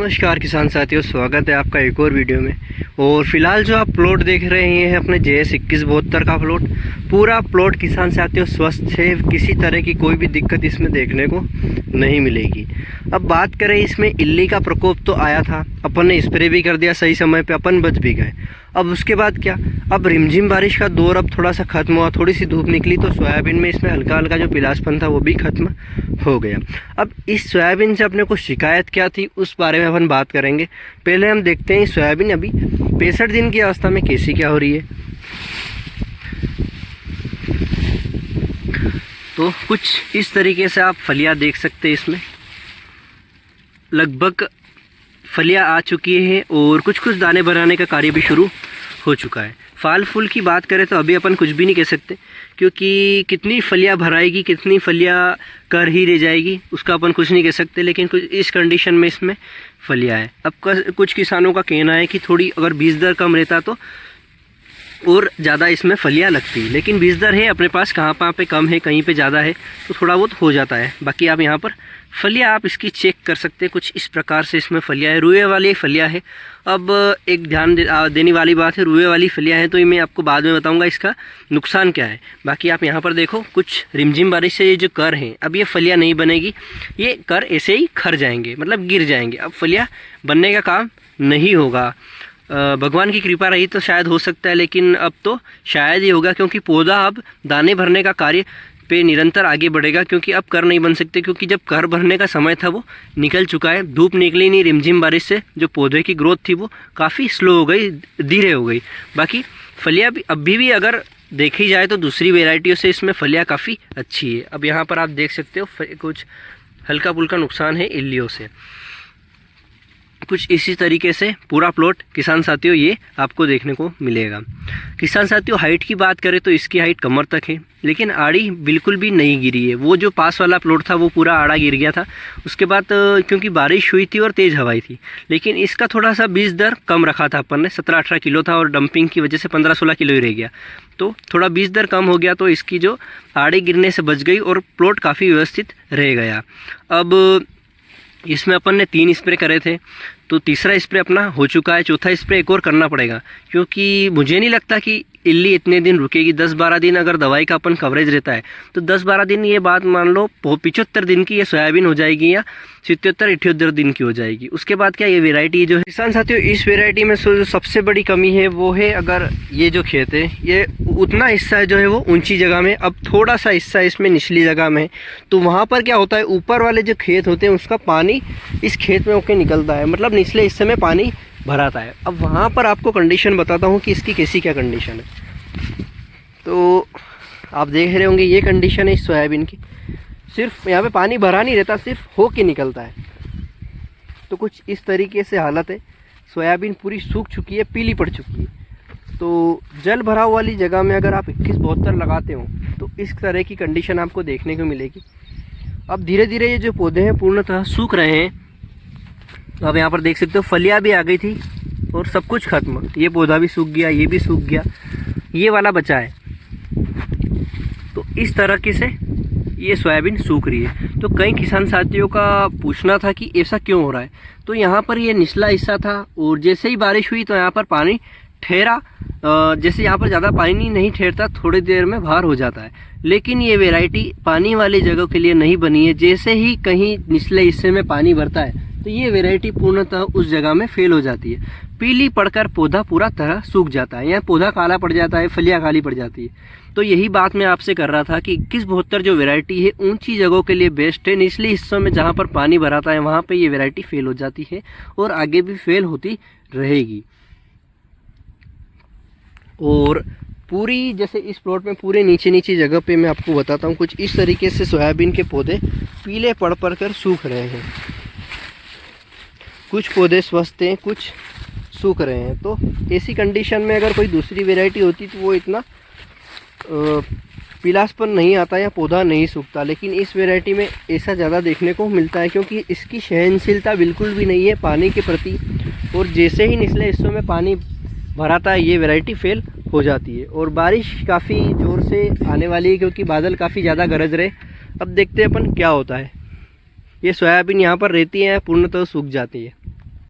नमस्कार किसान साथियों, स्वागत है आपका एक और वीडियो में। और फिलहाल जो आप प्लॉट देख रहे हैं अपने JS 2172 का प्लॉट, पूरा प्लॉट किसान साथियों स्वस्थ है। किसी तरह की कोई भी दिक्कत इसमें देखने को नहीं मिलेगी। अब बात करें, इसमें इल्ली का प्रकोप तो आया था, अपन ने स्प्रे भी कर दिया सही समय पे, अपन बच भी गए। अब उसके बाद क्या, अब रिमझिम बारिश का दौर अब थोड़ा सा खत्म हुआ, थोड़ी सी धूप निकली तो सोयाबीन में इसमें हल्का हल्का जो पिलासपन था वो भी खत्म हो गया। अब इस सोयाबीन से अपने को शिकायत क्या थी उस बारे में अपन बात करेंगे। पहले हम देखते हैं सोयाबीन अभी 65 दिन की अवस्था में कैसी क्या हो रही है। तो कुछ इस तरीके से आप फलियां देख सकते हैं। इसमें लगभग फलियां आ चुकी हैं और कुछ कुछ दाने बनाने का कार्य भी शुरू हो चुका है। फल फूल की बात करें तो अभी अपन कुछ भी नहीं कह सकते, क्योंकि कितनी फलियां भराएगी, कितनी फलियां कर ही रह जाएगी उसका अपन कुछ नहीं कह सकते। लेकिन कुछ इस कंडीशन में इसमें फलियां है। अब कुछ किसानों का कहना है कि थोड़ी अगर बीज दर कम रहता तो और ज़्यादा इसमें फलियां लगती, लेकिन बीज दर है अपने पास, कहाँ पे कम है कहीं पे ज़्यादा है तो थोड़ा बहुत हो जाता है। बाकी आप यहाँ पर फलियां आप इसकी चेक कर सकते हैं। कुछ इस प्रकार से इसमें फलियां है, रुए वाली फलियां है। अब एक ध्यान देने वाली बात है, रुए वाली फलियां है तो ये मैं आपको बाद में बताऊंगा इसका नुकसान क्या है। बाकी आप यहाँ पर देखो, कुछ रिमझिम बारिश से ये जो कर हैं, अब ये फलियां नहीं बनेगी, ये कर ऐसे ही खर जाएंगे, मतलब गिर जाएंगे। अब फलियां बनने का काम नहीं होगा। भगवान की कृपा रही तो शायद हो सकता है, लेकिन अब तो शायद ही होगा, क्योंकि पौधा अब दाने भरने का कार्य पे निरंतर आगे बढ़ेगा। क्योंकि अब कर नहीं बन सकते, क्योंकि जब कर भरने का समय था वो निकल चुका है। धूप निकली नहीं, रिमझिम बारिश से जो पौधे की ग्रोथ थी वो काफ़ी स्लो हो गई, धीरे हो गई। बाकी फलियां भी अभी भी अगर देखी जाए तो दूसरी वेराइटियों से इसमें फलियां काफ़ी अच्छी है। अब यहाँ पर आप देख सकते हो कुछ हल्का फुल्का नुकसान है इल्लियों से। कुछ इसी तरीके से पूरा प्लॉट किसान साथियों ये आपको देखने को मिलेगा। किसान साथियों हाइट की बात करें तो इसकी हाइट कमर तक है, लेकिन आड़ी बिल्कुल भी नहीं गिरी है। वो जो पास वाला प्लॉट था वो पूरा आड़ा गिर गया था। उसके बाद क्योंकि बारिश हुई थी और तेज़ हवाई थी, लेकिन इसका थोड़ा सा बीज दर कम रखा था अपन ने, 17-18 किलो था और डंपिंग की वजह से 15-16 किलो ही रह गया। तो थोड़ा बीज दर कम हो गया तो इसकी जो आड़ी गिरने से बच गई और प्लॉट काफ़ी व्यवस्थित रह गया। अब इसमें अपन ने 3 स्प्रे करे थे, तो तीसरा स्प्रे अपना हो चुका है। चौथा स्प्रे एक और करना पड़ेगा, क्योंकि मुझे नहीं लगता कि इल्ली इतने दिन रुकेगी। 10-12 दिन अगर दवाई का अपन कवरेज रहता है तो 10-12 दिन, ये बात मान लो 75 दिन की ये सोयाबीन हो जाएगी या 77-78 दिन की हो जाएगी। उसके बाद क्या, ये वेराइटी जो है किसान साथियों, इस वेराइटी में जो सबसे बड़ी कमी है वो है, अगर ये जो खेत है ये उतना हिस्सा जो है वो ऊंची जगह में, अब थोड़ा सा हिस्सा इसमें निचली जगह में, तो वहाँ पर क्या होता है, ऊपर वाले जो खेत होते हैं उसका पानी इस खेत में होकर निकलता है, मतलब निचले हिस्से में पानी भराता है। अब वहाँ पर आपको कंडीशन बताता हूँ कि इसकी कैसी क्या कंडीशन है। तो आप देख रहे होंगे ये कंडीशन है इस सोयाबीन की, सिर्फ यहाँ पे पानी भरा नहीं रहता, सिर्फ हो के निकलता है। तो कुछ इस तरीके से हालत है। सोयाबीन पूरी सूख चुकी है, पीली पड़ चुकी है। तो जल भराव वाली जगह में अगर आप 2172 लगाते हो तो इस तरह की कंडीशन आपको देखने को मिलेगी। अब धीरे धीरे ये जो पौधे हैं पूर्णतः सूख रहे हैं। अब यहाँ पर देख सकते हो फलियां भी आ गई थी और सब कुछ खत्म। ये पौधा भी सूख गया, ये भी सूख गया, ये वाला बचा है। तो इस तरीके से ये सोयाबीन सूख रही है। तो कई किसान साथियों का पूछना था कि ऐसा क्यों हो रहा है। तो यहाँ पर ये निचला हिस्सा था और जैसे ही बारिश हुई तो यहाँ पर पानी ठहरा। जैसे यहाँ पर ज़्यादा पानी नहीं ठहरता, थोड़ी देर में बाहर हो जाता है। लेकिन ये वैरायटी पानी वाली जगह के लिए नहीं बनी है। जैसे ही कहीं निचले हिस्से में पानी भरता है तो ये वैरायटी पूर्णतः उस जगह में फेल हो जाती है। पीली पड़कर पौधा पूरा तरह सूख जाता है, यहाँ पौधा काला पड़ जाता है, फलियां काली पड़ जाती है। तो यही बात मैं आपसे कर रहा था कि 2172 जो वैरायटी है ऊंची जगहों के लिए बेस्ट है। निचले हिस्सों में जहाँ पर पानी भराता है वहाँ पे ये वैरायटी फेल हो जाती है और आगे भी फेल होती रहेगी। और पूरी जैसे इस प्लॉट में पूरे नीचे जगह पे मैं आपको बताता हूँ, कुछ इस तरीके से सोयाबीन के पौधे पीले पड़ कर सूख रहे हैं। कुछ पौधे स्वस्थ हैं, कुछ सूख रहे हैं। तो ऐसी कंडीशन में अगर कोई दूसरी वैरायटी होती तो वो इतना पीलासपन नहीं आता या पौधा नहीं सूखता, लेकिन इस वैरायटी में ऐसा ज़्यादा देखने को मिलता है, क्योंकि इसकी सहनशीलता बिल्कुल भी नहीं है पानी के प्रति। और जैसे ही निचले हिस्सों में पानी भराता है ये वैरायटी फेल हो जाती है। और बारिश काफ़ी ज़ोर से आने वाली है, क्योंकि बादल काफ़ी ज़्यादा गरज रहे। अब देखते हैं अपन क्या होता है। ये सोयाबीन यहाँ पर रहती है, पूर्णतः सूख जाती है।